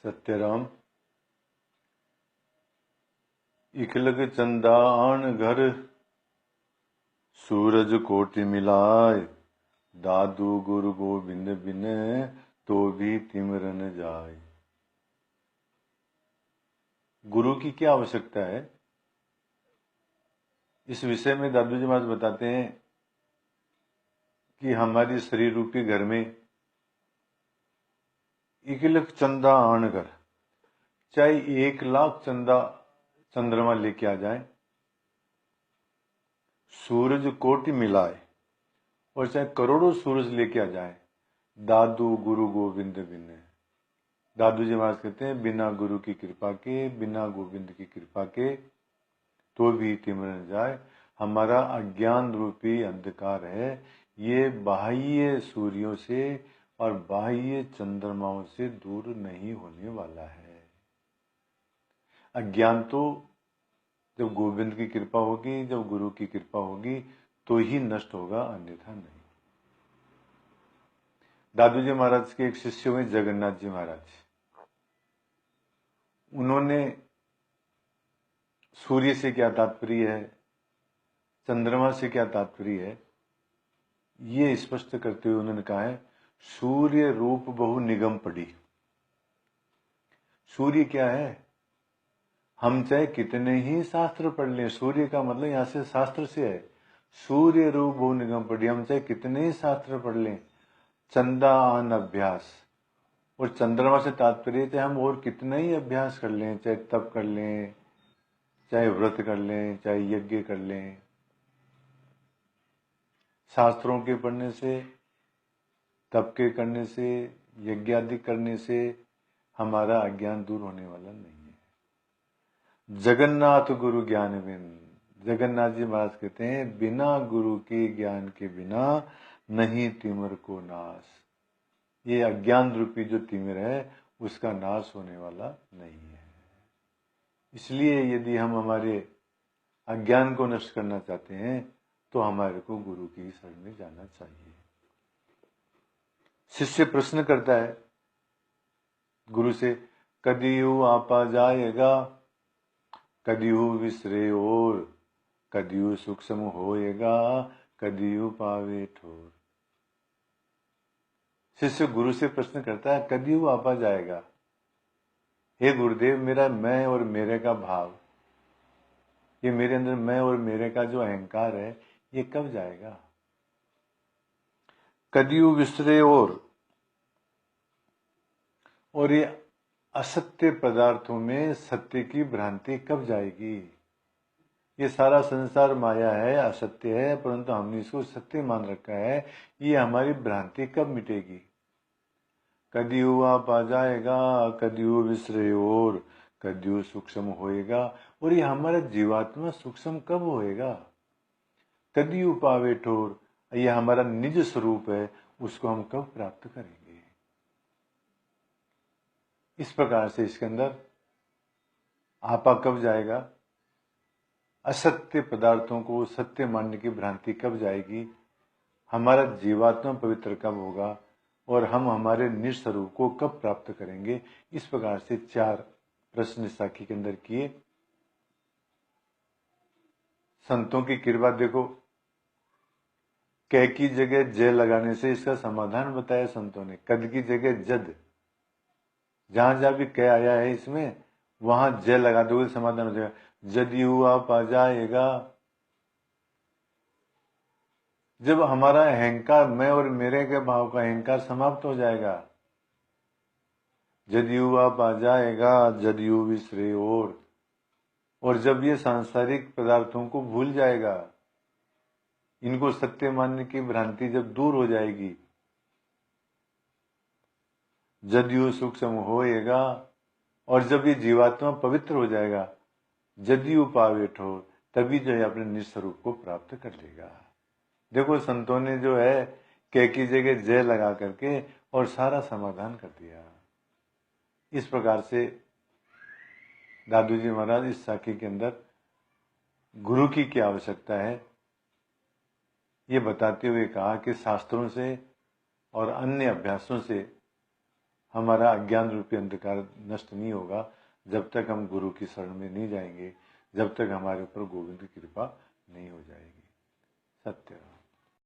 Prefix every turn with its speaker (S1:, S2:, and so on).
S1: सत्यराम। इकलग चंदा आन घर, सूरज कोटि मिलाय। दादू गुरु गोविंद बिन, तो भी तिमरन जाय। गुरु की क्या आवश्यकता है, इस विषय में दादू जी महाराज बताते हैं कि हमारी शरीर रूपी घर में इकलग चंदा आन घर, चाहे 1,00,000 चंदा चंद्रमा लेके आ जाए, सूरज कोटि मिलाए, और चाहे करोड़ों सूरज लेके आ जाए, दादू गुरु गोविंद बिन। दादू जी महाराज कहते हैं बिना गुरु की कृपा के, बिना गोविंद की कृपा के तो भी तिमरन जाए। हमारा अज्ञान रूपी अंधकार है, ये बाह्य सूर्यों से और बाह्य चंद्रमाओं से दूर नहीं होने वाला है। अज्ञान तो जब गोविंद की कृपा होगी, जब गुरु की कृपा होगी तो ही नष्ट होगा, अन्यथा नहीं। दादू जी महाराज के एक शिष्य हुए जगन्नाथ जी महाराज। उन्होंने सूर्य से क्या तात्पर्य है, चंद्रमा से क्या तात्पर्य है, ये स्पष्ट करते हुए उन्होंने कहा है, सूर्य रूप बहु निगम पड़ी। सूर्य क्या है, हम चाहे कितने ही शास्त्र पढ़ लें, सूर्य का मतलब यहां से शास्त्र से है। सूर्य रूप बहु निगम पड़ी, हम चाहे कितने ही शास्त्र पढ़ लें, चंदा आन अभ्यास, और चंद्रमा से तात्पर्य चाहे हम और कितना ही अभ्यास कर लें, चाहे तप कर लें, चाहे व्रत कर लें, चाहे यज्ञ कर लें, शास्त्रों के पढ़ने से, तप के करने से, यज्ञ आदि करने से हमारा अज्ञान दूर होने वाला नहीं है। जगन्नाथ गुरु ज्ञान बिन, जगन्नाथ जी महाराज कहते हैं बिना गुरु के ज्ञान के बिना नहीं तिमिर को नाश। ये अज्ञान रूपी जो तिमिर है उसका नाश होने वाला नहीं है। इसलिए यदि हम हमारे अज्ञान को नष्ट करना चाहते हैं तो हमारे को गुरु की शरण में जाना चाहिए। शिष्य प्रश्न करता है गुरु से, कदियु आपा जाएगा, कदियु विसरे और, कदियु सूक्ष्म होएगा, कदियु पावे ठोर। शिष्य गुरु से प्रश्न करता है, कदियु आपा जाएगा, हे गुरुदेव मेरा मैं और मेरे का भाव, ये मेरे अंदर मैं और मेरे का जो अहंकार है ये कब जाएगा। कदियु विसरे और ये असत्य पदार्थों में सत्य की भ्रांति कब जाएगी। ये सारा संसार माया है, असत्य है, परंतु हमने इसको सत्य मान रखा है, ये हमारी भ्रांति कब मिटेगी। कदियु आप आ जाएगा, कदियु विसरे और, कदियु सूक्ष्म होएगा, और ये हमारा जीवात्मा सूक्ष्म कब होएगा। कदियु पावे ठोर, ये हमारा निज स्वरूप है, उसको हम कब प्राप्त करेंगे। इस प्रकार से इसके अंदर आपा कब जाएगा, असत्य पदार्थों को सत्य मानने की भ्रांति कब जाएगी, हमारा जीवात्मा पवित्र कब होगा, और हम हमारे निज स्वरूप को कब प्राप्त करेंगे। इस प्रकार से 4 प्रश्न साखी के अंदर किए। संतों की कृपा देखो, कै की जगह जय लगाने से इसका समाधान बताया संतों ने। कद की जगह जद, जहां जहां भी कै आया है इसमें वहां जय लगा दोगे समाधान हो जाएगा। जदयू आप आ जाएगा, जब हमारा अहंकार मैं और मेरे के भाव का अहंकार समाप्त हो जाएगा। जदयू आप आ जाएगा, जदयू विसरे और जब ये सांसारिक पदार्थों को भूल जाएगा, इनको सत्य मानने की भ्रांति जब दूर हो जाएगी, जदयू सूक्ष्म होएगा, और जब ये जीवात्मा पवित्र हो जाएगा, जदयू पावे ठोर, तभी जो है अपने निज स्वरूप को प्राप्त कर लेगा। देखो संतों ने जो है कै की जगह जय लगा करके और सारा समाधान कर दिया। इस प्रकार से दादू जी महाराज इस साखी के अंदर गुरु की क्या आवश्यकता है ये बताते हुए कहा कि शास्त्रों से और अन्य अभ्यासों से हमारा अज्ञान रूपी अंधकार नष्ट नहीं होगा जब तक हम गुरु की शरण में नहीं जाएंगे, जब तक हमारे ऊपर गोविंद की कृपा नहीं हो जाएगी। सत्य।